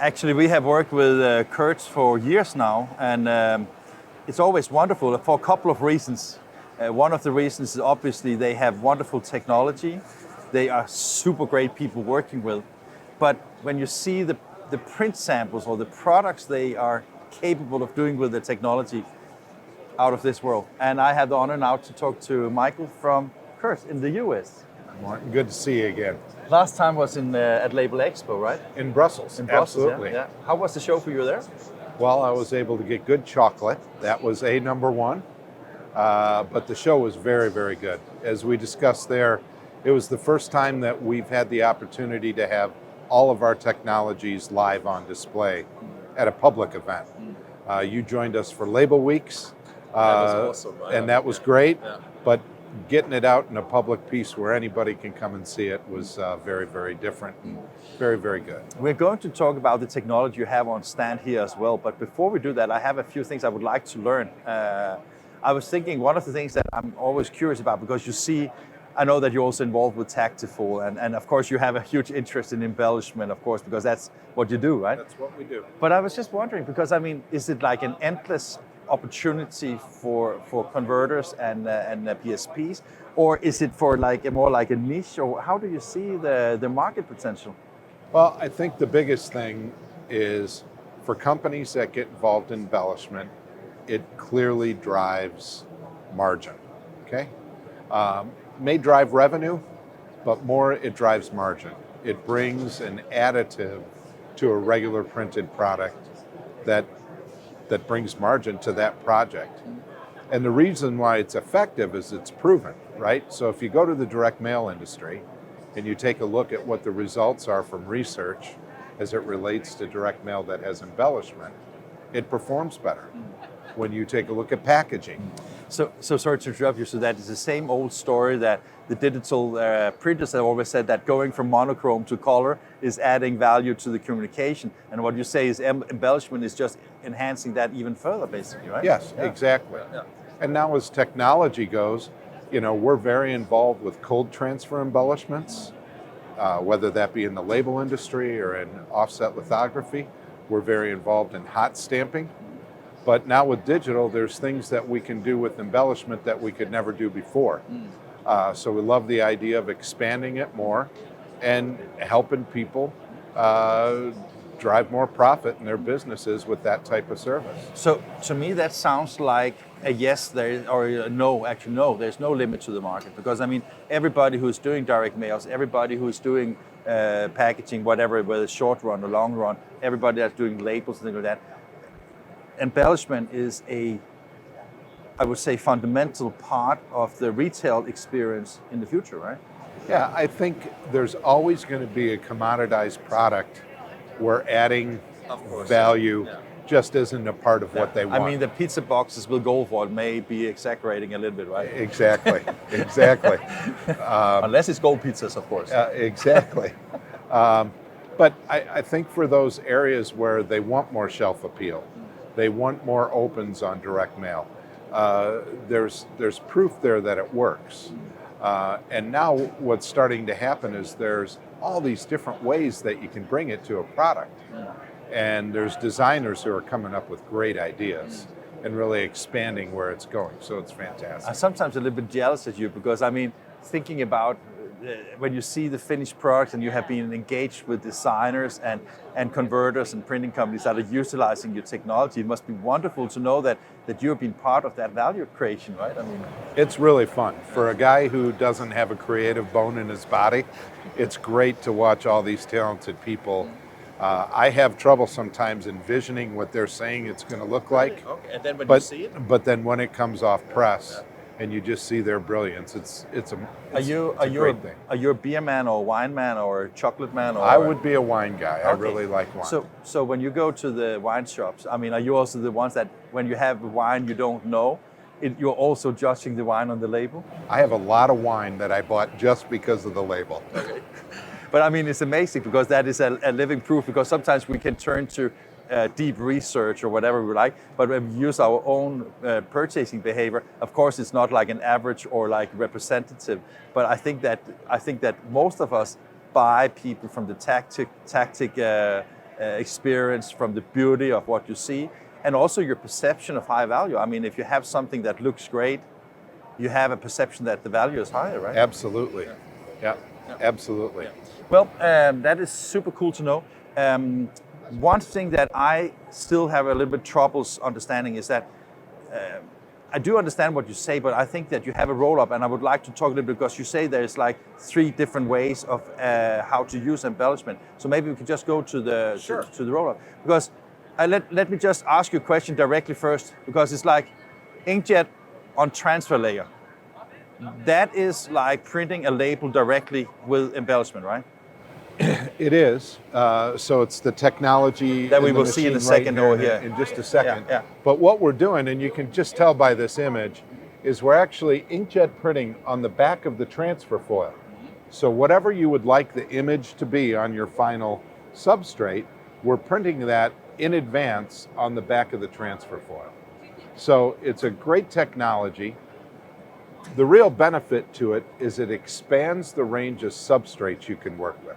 Actually, we have worked with KURZ for years now, and it's always wonderful for a couple of reasons. One of the reasons is obviously they have wonderful technology. They are super great people working with. But when you see the print samples or the products they are capable of doing with the technology, out of this world. And I have the honor now to talk to Michael from KURZ in the US. Martin, good to see you again. Last time was at Label Expo, right? In Brussels, absolutely. Yeah. How was the show for you there? Well, I was able to get good chocolate. That was number one. But the show was very, very good. As we discussed there, it was the first time that we've had the opportunity to have all of our technologies live on display at a public event. You joined us for Label Weeks. That was awesome. And that was great. Yeah. But getting it out in a public piece where anybody can come and see it was very, very different and very, very good. We're going to talk about the technology you have on stand here as well, but before we do that, I have a few things I would like to learn. I was thinking one of the things that I'm always curious about, because you see, I know that you're also involved with Tactiful, and of course you have a huge interest in embellishment, of course, because that's what you do, right? That's what we do. But I was just wondering, because I mean, is it like an endless opportunity for converters and PSPs, or is it for like more like a niche, or how do you see the market potential? Well, I think the biggest thing is for companies that get involved in embellishment, it clearly drives margin, okay? May drive revenue, but more it drives margin. It brings an additive to a regular printed product that brings margin to that project. And the reason why it's effective is it's proven, right? So if you go to the direct mail industry and you take a look at what the results are from research as it relates to direct mail that has embellishment, it performs better. When you take a look at packaging. So sorry to interrupt you, so that is the same old story that the digital printers have always said, that going from monochrome to color is adding value to the communication. And what you say is embellishment is just enhancing that even further, basically, right? Yes, Yeah. exactly. Yeah. And now as technology goes, you know, we're very involved with cold transfer embellishments, whether that be in the label industry or in offset lithography. We're very involved in hot stamping. But now with digital, there's things that we can do with embellishment that we could never do before. So we love the idea of expanding it more and helping people drive more profit in their businesses with that type of service. So to me, that sounds like a yes, or a no. Actually, no, there's no limit to the market, because I mean, everybody who's doing direct mails, everybody who's doing packaging, whatever, whether it's short run or long run, everybody that's doing labels and things like that, embellishment is I would say, fundamental part of the retail experience in the future, right? Yeah, I think there's always going to be a commoditized product where adding value just isn't a part of what they want. I mean, the pizza boxes with gold foil may be exaggerating a little bit, right? Exactly, exactly. Unless it's gold pizzas, of course. Exactly. But I think for those areas where they want more shelf appeal, they want more opens on direct mail, there's proof there that it works. And now what's starting to happen is there's all these different ways that you can bring it to a product. And there's designers who are coming up with great ideas and really expanding where it's going. So it's fantastic. I'm sometimes a little bit jealous of you, because I mean, thinking about when you see the finished products and you have been engaged with designers and converters and printing companies that are utilizing your technology, it must be wonderful to know that you've been part of that value creation, right? I mean, it's really fun. For a guy who doesn't have a creative bone in his body, it's great to watch all these talented people. I have trouble sometimes envisioning what they're saying it's going to look like. Okay. And then when you see it? But then when it comes off press, and you just see their brilliance, it's a great thing. Are you a beer man or a wine man or a chocolate man? Or I would be a wine guy. Okay. I really like wine. So when you go to the wine shops, I mean, are you also the ones that when you have wine you don't know, you're also judging the wine on the label? I have a lot of wine that I bought just because of the label. Okay. But I mean, it's amazing, because that is a living proof, because sometimes we can turn to deep research or whatever we like, but when we use our own purchasing behavior, of course it's not like an average or like representative, but I think that most of us buy people from the tactic experience, from the beauty of what you see, and also your perception of high value. I mean, if you have something that looks great, you have a perception that the value is higher, right? Absolutely. Yeah, absolutely. Well, that is super cool to know. One thing that I still have a little bit troubles understanding is that I do understand what you say, but I think that you have a roll-up, and I would like to talk a little bit, because you say there's like 3 different ways of how to use embellishment. So maybe we could just go to the to the roll-up, because let me just ask you a question directly first, because it's like inkjet on transfer layer. That is like printing a label directly with embellishment, right? It is. So it's the technology that we will see in a second over here. In just a second. Yeah. But what we're doing, and you can just tell by this image, is we're actually inkjet printing on the back of the transfer foil. So whatever you would like the image to be on your final substrate, we're printing that in advance on the back of the transfer foil. So it's a great technology. The real benefit to it is it expands the range of substrates you can work with.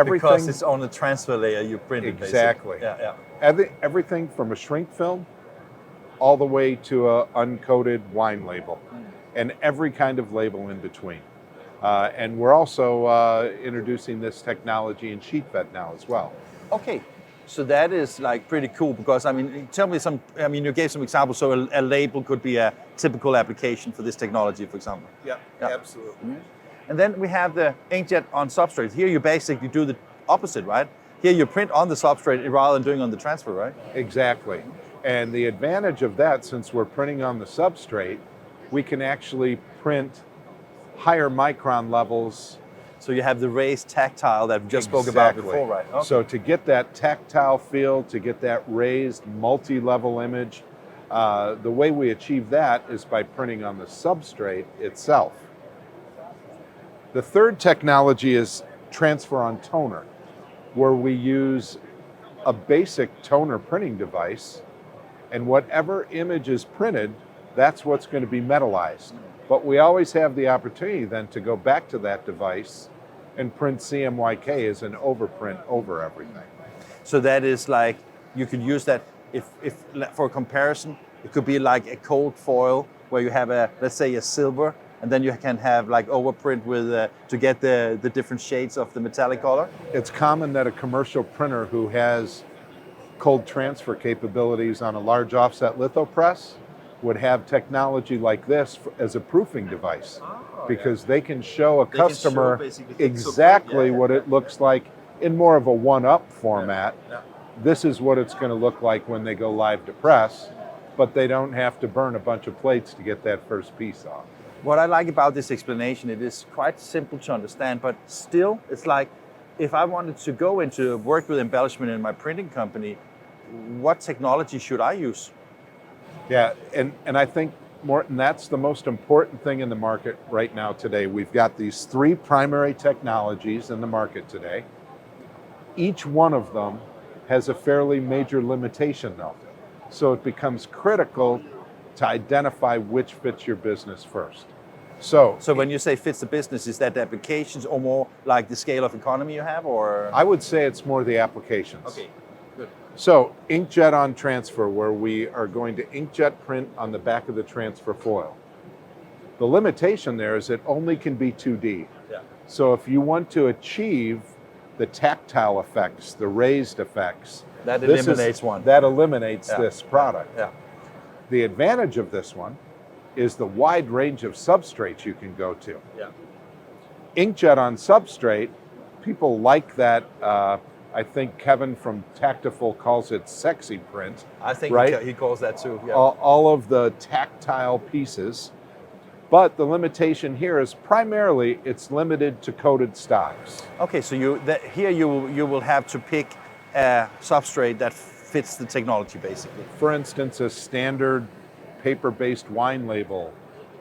Because it's on the transfer layer you print it. Exactly. Yeah. Everything from a shrink film all the way to a uncoated wine label, and every kind of label in between. And we're also introducing this technology in sheet fed now as well. Okay, so that is like pretty cool, because I mean, tell me some. I mean, you gave some examples. So a label could be a typical application for this technology, for example. Yeah. Absolutely. Mm-hmm. And then we have the inkjet on substrate. Here you basically do the opposite, right? Here you print on the substrate rather than doing on the transfer, right? Exactly. And the advantage of that, since we're printing on the substrate, we can actually print higher micron levels. So you have the raised tactile that we just spoke about before, right? Okay. So to get that tactile feel, to get that raised multi-level image, the way we achieve that is by printing on the substrate itself. The third technology is transfer on toner, where we use a basic toner printing device, and whatever image is printed, that's what's going to be metallized. But we always have the opportunity then to go back to that device and print CMYK as an overprint over everything. So that is like, you could use that if for comparison, it could be like a cold foil where you have let's say a silver, and then you can have like overprint with to get the different shades of the metallic color. It's common that a commercial printer who has cold transfer capabilities on a large offset litho press would have technology like this as a proofing device, because they can show a customer exactly what it looks like in more of a one-up format. This is what it's going to look like when they go live to press, but they don't have to burn a bunch of plates to get that first piece off. What I like about this explanation, it is quite simple to understand, but still, it's like, if I wanted to go into work with embellishment in my printing company, what technology should I use? Yeah, and I think, Morten, that's the most important thing in the market right now today. We've got these 3 primary technologies in the market today. Each one of them has a fairly major limitation though. So it becomes critical to identify which fits your business first. So when you say fits the business, is that the applications or more like the scale of economy you have, or? I would say it's more the applications. Okay, good. So inkjet on transfer, where we are going to inkjet print on the back of the transfer foil. The limitation there is it only can be 2D. Yeah. So if you want to achieve the tactile effects, the raised effects, that eliminates one. That eliminates this product. Yeah. The advantage of this one is the wide range of substrates you can go to. Yeah. Inkjet on substrate, people like that. I think Kevin from Tactiful calls it sexy print. I think right? he calls that too. Yeah. All of the tactile pieces. But the limitation here is primarily it's limited to coated stocks. Okay, so here you will have to pick a substrate that fits the technology basically. For instance, a standard paper-based wine label,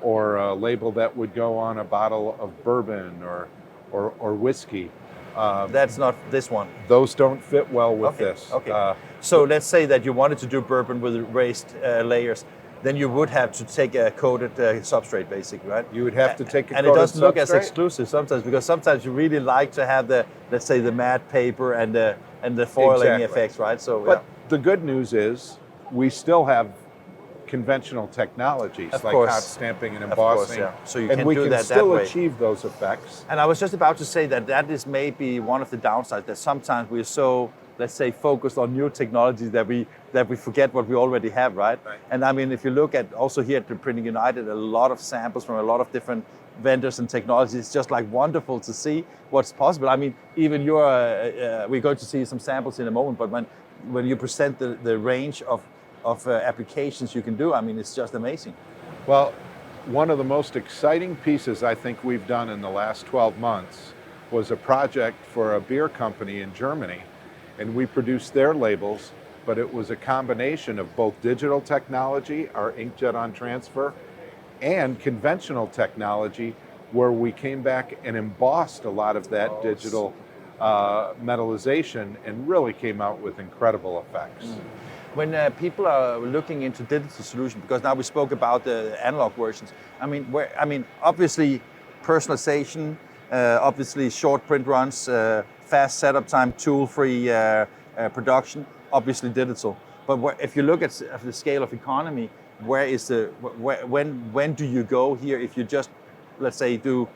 or a label that would go on a bottle of bourbon or whiskey. That's not this one. Those don't fit well with this. Okay. So let's say that you wanted to do bourbon with raised layers. then you would have to take a coated substrate, basically, right? You would have to take a and it coated doesn't look as substrate? exclusive sometimes, because sometimes you really like to have the, let's say, the matte paper and the foiling Exactly. effects, right? So, But the good news is we still have conventional technologies Of like course. hot stamping and Of course, embossing, yeah. So you and can we do can that still way. achieve those effects. And I was just about to say that is maybe one of the downsides, that sometimes we're so, let's say, focused on new technologies that we forget what we already have, right? And I mean, if you look at also here at the Printing United, a lot of samples from a lot of different vendors and technologies. It's just like wonderful to see what's possible. I mean, even we're going to see some samples in a moment, but when you present the range of applications you can do, I mean, it's just amazing. Well, one of the most exciting pieces I think we've done in the last 12 months was a project for a beer company in Germany, and we produced their labels, but it was a combination of both digital technology, our inkjet on transfer, and conventional technology, where we came back and embossed a lot of that digital metallization and really came out with incredible effects. When people are looking into digital solutions, because now we spoke about the analog versions, I mean, obviously personalization, obviously short print runs, fast setup time, tool-free production, obviously digital. But if you look at the scale of economy, when do you go here if you just, let's say, do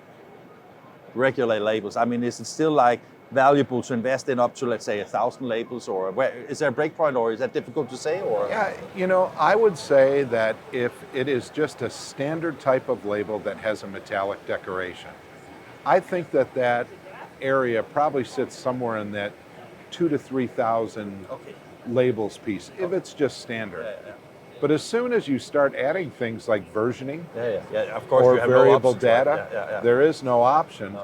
regular labels? I mean, is it still like valuable to invest in up to, let's say, 1,000 labels, or is there a break point, or is that difficult to say? Or yeah, you know, I would say that if it is just a standard type of label that has a metallic decoration, I think that area probably sits somewhere in that 2,000 to 3,000 labels piece, if it's just standard. But as soon as you start adding things like versioning, of course, or you have variable no options, data, right? there is no option.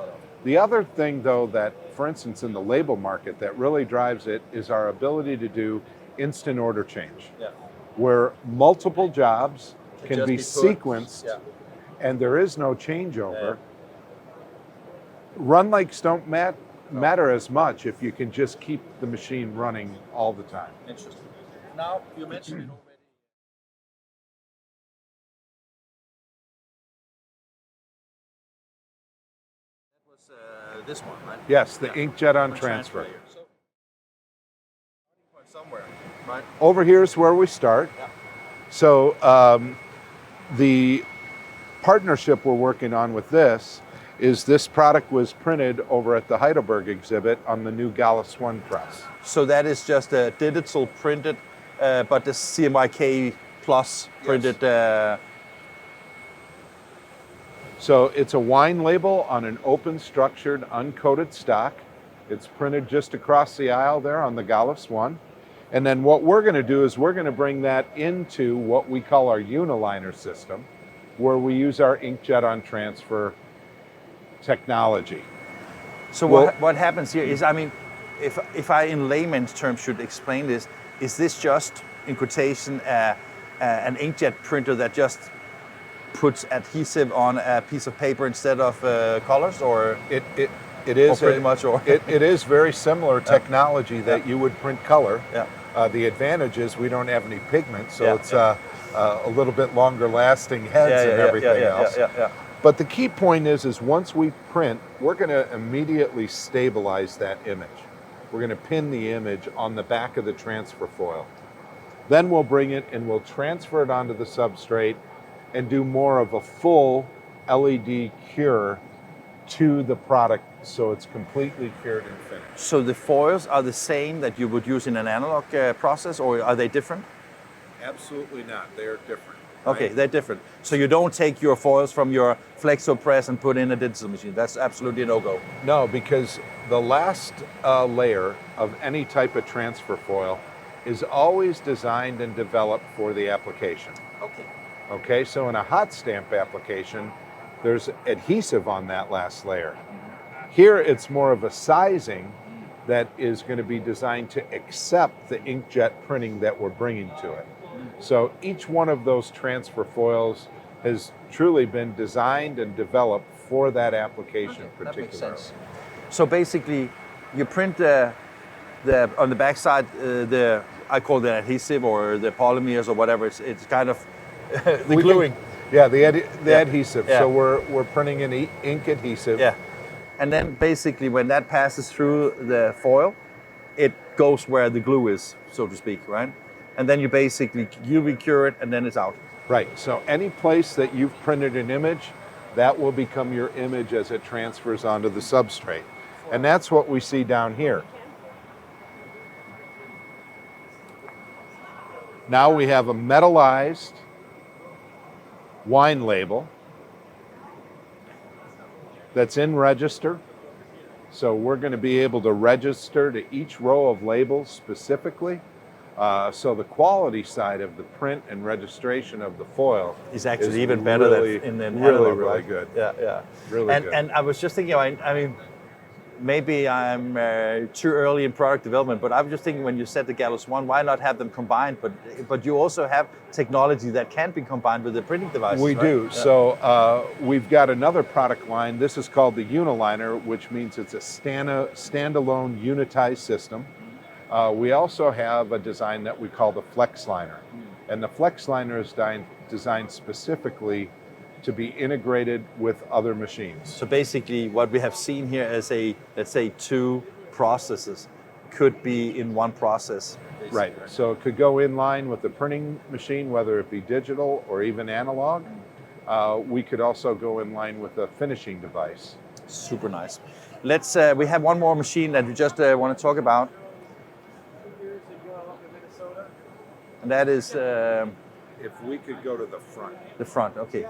The other thing, though, that, for instance, in the label market that really drives it is our ability to do instant order change, where multiple jobs can be sequenced and there is no changeover. Run likes don't matter as much if you can just keep the machine running all the time. Interesting. Now, you mentioned it already. This one, right? Yes, the inkjet on transfer. So, somewhere, right? Over here is where we start. So the partnership we're working on with this product was printed over at the Heidelberg exhibit on the new Gallus One press. So that is just a digital printed, but the CMYK plus printed. So it's a wine label on an open structured uncoated stock. It's printed just across the aisle there on the Gallus One. And then what we're going to do is we're going to bring that into what we call our Uniliner system, where we use our inkjet on transfer technology. So what happens here is, I mean, if I in layman's terms should explain this, is this just, in quotation, an inkjet printer that just puts adhesive on a piece of paper instead of colors, or it is pretty much, or it is very similar technology that you would print color. The advantage is we don't have any pigment, so it's a little bit longer lasting heads and everything else. But the key point is once we print, we're going to immediately stabilize that image. We're going to pin the image on the back of the transfer foil. Then we'll bring it and we'll transfer it onto the substrate and do more of a full LED cure to the product, so it's completely cured and finished. So the foils are the same that you would use in an analog process, or are they different? Absolutely not. They are different. Okay, right? they're different. So you don't take your foils from your flexo press and put in a digital machine. That's absolutely a no-go. No, because the last layer of any type of transfer foil is always designed and developed for the application. Okay, so in a hot stamp application, there's adhesive on that last layer. Here it's more of a sizing that is going to be designed to accept the inkjet printing that we're bringing to it. So each one of those transfer foils has truly been designed and developed for that application particularly. That makes sense. So basically, you print on the backside I call the adhesive or the polymers or whatever. It's kind of the gluing. Yeah, the Yeah. adhesive. Yeah. So we're printing an ink adhesive. Yeah. And then basically when that passes through the foil, it goes where the glue is, so to speak, right? And then you basically UV cure it and then it's out. Right. So any place that you've printed an image, that will become your image as it transfers onto the substrate. And that's what we see down here. Now we have a metallized wine label that's in register. So we're going to be able to register to each row of labels specifically. So the quality side of the print and registration of the foil is actually even better really, than in really, analog, really right? good. Yeah, yeah. Really good. And I was just thinking, I mean, maybe I'm too early in product development, but I was just thinking when you said the Gallows One, why not have them combined? But you also have technology that can be combined with the printing devices. We right? do. Yeah. So we've got another product line. This is called the Uniliner, which means it's a standalone unitized system. We also have a design that we call the Flex Liner. And the Flex Liner is designed specifically to be integrated with other machines. So basically what we have seen here as let's say two processes could be in one process. Right, so it could go in line with the printing machine, whether it be digital or even analog. We could also go in line with a finishing device. Super nice. Let's, we have one more machine that we just want to talk about. And that is If we could go to the front. the front, okay.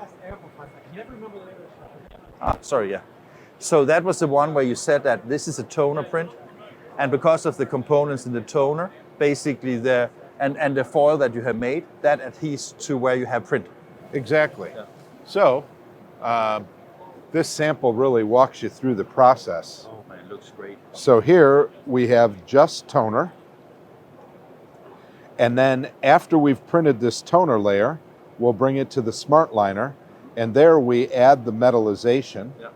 Sorry, yeah. So that was the one where you said that this is a toner print, and because of the components in the toner, basically the foil that you have made, that adheres to where you have print. Exactly. Yeah. So this sample really walks you through the process. Oh man, it looks great. So here we have just toner. And then after we've printed this toner layer, we'll bring it to the Smart Liner, and there we add the metallization. Yeah.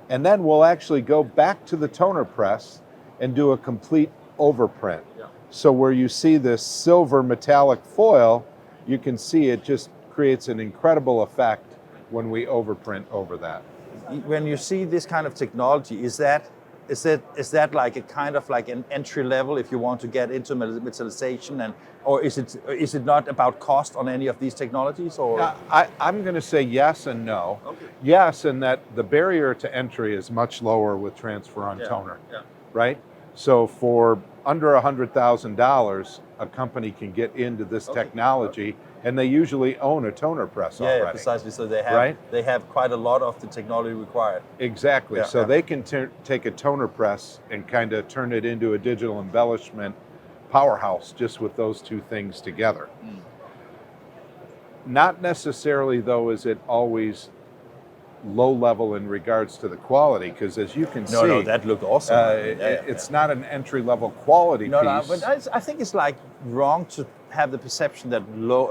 And then we'll actually go back to the toner press and do a complete overprint. Yeah. So where you see this silver metallic foil, you can see it just creates an incredible effect when we overprint over that. When you see this kind of technology, is that like a kind of like an entry level if you want to get into metallization, or is it not about cost on any of these technologies? Or I'm going to say yes and no. Okay. Yes, in that the barrier to entry is much lower with transfer on toner, right? So for under $100,000, a company can get into this technology, and they usually own a toner press already. Yeah, precisely. So they have Right? they have quite a lot of the technology required. Exactly. Yeah, So yeah. they can take a toner press and kind of turn it into a digital embellishment powerhouse just with those two things together. Not necessarily, though, is it always low level in regards to the quality, because as you can see, No, that looked awesome. it's not an entry level quality No, piece. but I think it's like wrong to have the perception that low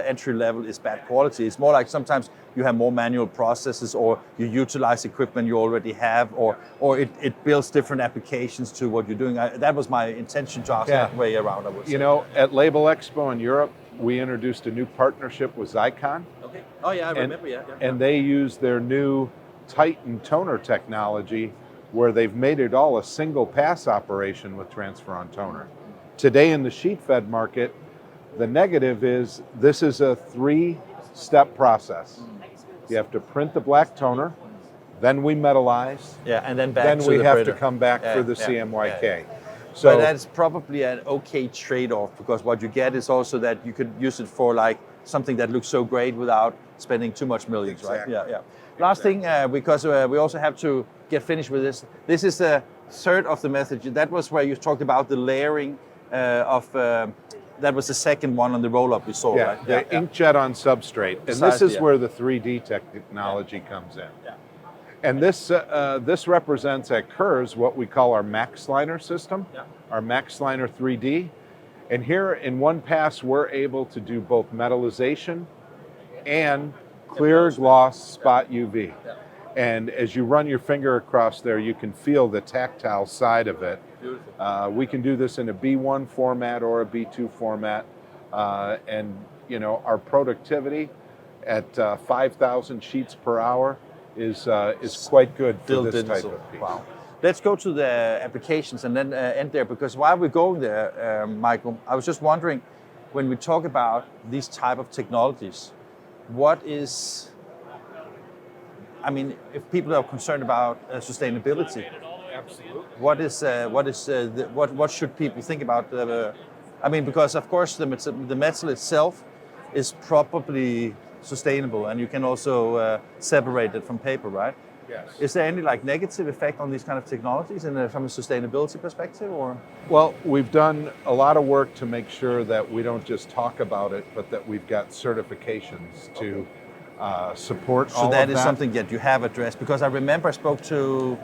entry level is bad quality. It's more like sometimes you have more manual processes, or you utilize equipment you already have, or it builds different applications to what you're doing. That was my intention to ask that way around, I would say. You know, at Label Expo in Europe, we introduced a new partnership with Zycon. Okay. Oh yeah, I remember. Yeah. And they use their new Titan toner technology, where they've made it all a single pass operation with transfer on toner. Today in the sheet fed market, the negative is this is a 3-step process. You have to print the black toner, then we metallize, Yeah, and then back then to we the have printer. to come back for the Yeah. CMYK. But So that's probably an okay trade-off, because what you get is also that you could use it for like something that looks so great without spending too much millions, Exactly. right? Yeah. Last thing, because we also have to get finished with this. This is the third of the method. That was where you talked about the layering that was the second one on the roll-up we saw, yeah, right? the inkjet on substrate. And this Precisely, is yeah. where the 3D technology comes in. Yeah. And this represents at KURZ what we call our Max Liner system, our Max Liner 3D. And here in one pass, we're able to do both metallization and clear gloss spot UV. And as you run your finger across there, you can feel the tactile side of it. Beautiful. We can do this in a B1 format or a B2 format. And our productivity at 5,000 sheets per hour is quite good for this type of piece. Wow. Let's go to the applications and then end there, because while we're going there, Michael, I was just wondering, when we talk about these type of technologies, if people are concerned about sustainability, Absolutely. what should people think about? Because of course the metal itself is probably sustainable, and you can also separate it from paper, right? Yes. Is there any negative effect on these kind of technologies from a sustainability perspective, or? Well, we've done a lot of work to make sure that we don't just talk about it, but that we've got certifications to support all of that. So that is something that you have addressed, because I remember I spoke to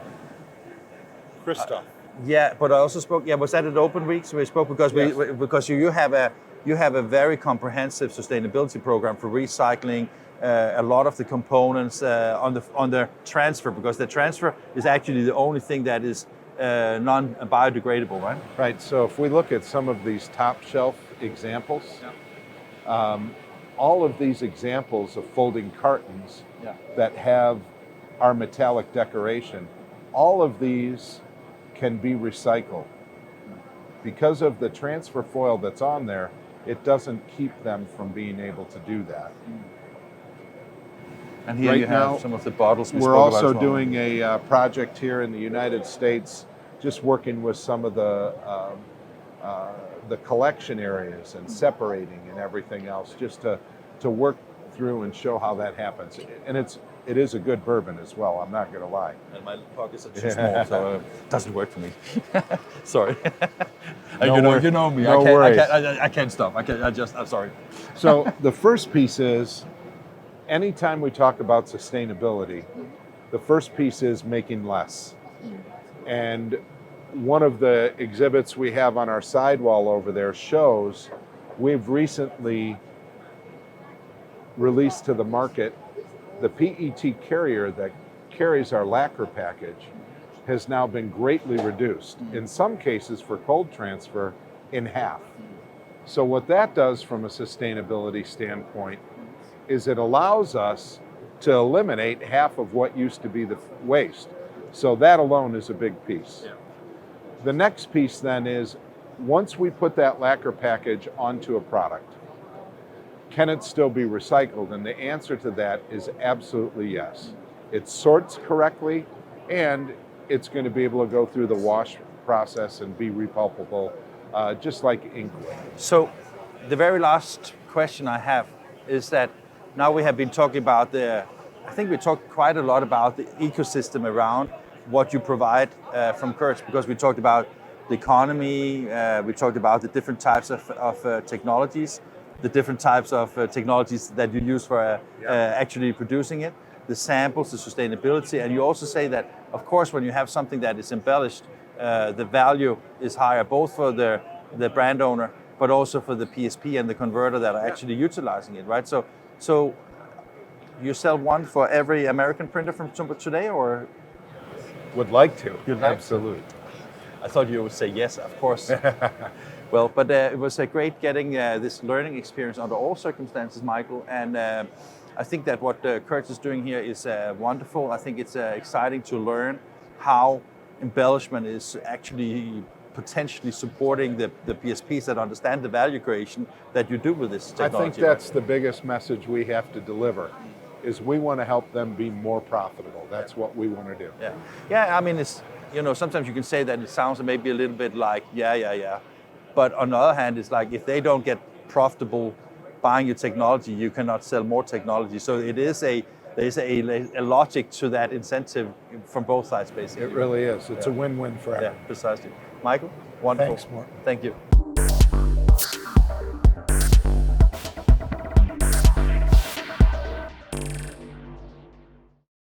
Christoph. yeah, but I also spoke. Yeah, was that at Open Weeks we spoke, because Yes. because you have a very comprehensive sustainability program for recycling a lot of the components on the transfer, because the transfer is actually the only thing that is non-biodegradable, right? Right. So if we look at some of these top shelf examples, all of these examples of folding cartons that have our metallic decoration, all of these can be recycled. Because of the transfer foil that's on there, it doesn't keep them from being able to do that. And here right you have now, some of the bottles we're also doing a project here in the United States, just working with some of the collection areas and separating and everything else, just to work through and show how that happens. And it is a good bourbon as well, I'm not going to lie. And my pockets are too small, so it doesn't work for me. Sorry. No you know me. No worries. I can't stop. I'm sorry. So the first piece is, anytime we talk about sustainability, the first piece is making less. And one of the exhibits we have on our sidewall over there shows we've recently released to the market the PET carrier that carries our lacquer package has now been greatly reduced, in some cases for cold transfer, in half. So what that does from a sustainability standpoint is it allows us to eliminate half of what used to be the waste. So that alone is a big piece. Yeah. The next piece then is, once we put that lacquer package onto a product, can it still be recycled? And the answer to that is absolutely yes. It sorts correctly, and it's going to be able to go through the wash process and be repulpable, just like ink would. So the very last question I have is that now we have been talking about I think we talked quite a lot about the ecosystem around what you provide from KURZ, because we talked about the economy, we talked about the different types of technologies, the different types of technologies that you use for actually producing it, the samples, the sustainability, and you also say that, of course, when you have something that is embellished, the value is higher, both for the brand owner, but also for the PSP and the converter that are actually utilizing it, right? So you sell one for every American printer from today, or? Would like to. You'd like Absolutely. I thought you would say yes, of course. Well, but it was great getting this learning experience under all circumstances, Michael. And I think that what KURZ is doing here is wonderful. I think it's exciting to learn how embellishment is actually potentially supporting the PSPs that understand the value creation that you do with this technology. I think that's the biggest message we have to deliver, is we want to help them be more profitable. That's what we want to do. Yeah. I mean, it's, sometimes you can say that it sounds maybe a little bit like, yeah. But on the other hand, it's like, if they don't get profitable buying your technology, you cannot sell more technology. So there's a logic to that incentive from both sides, basically. It really is. It's a win-win for everyone. Yeah, precisely. Michael, wonderful. Thanks, Martin. Thank you.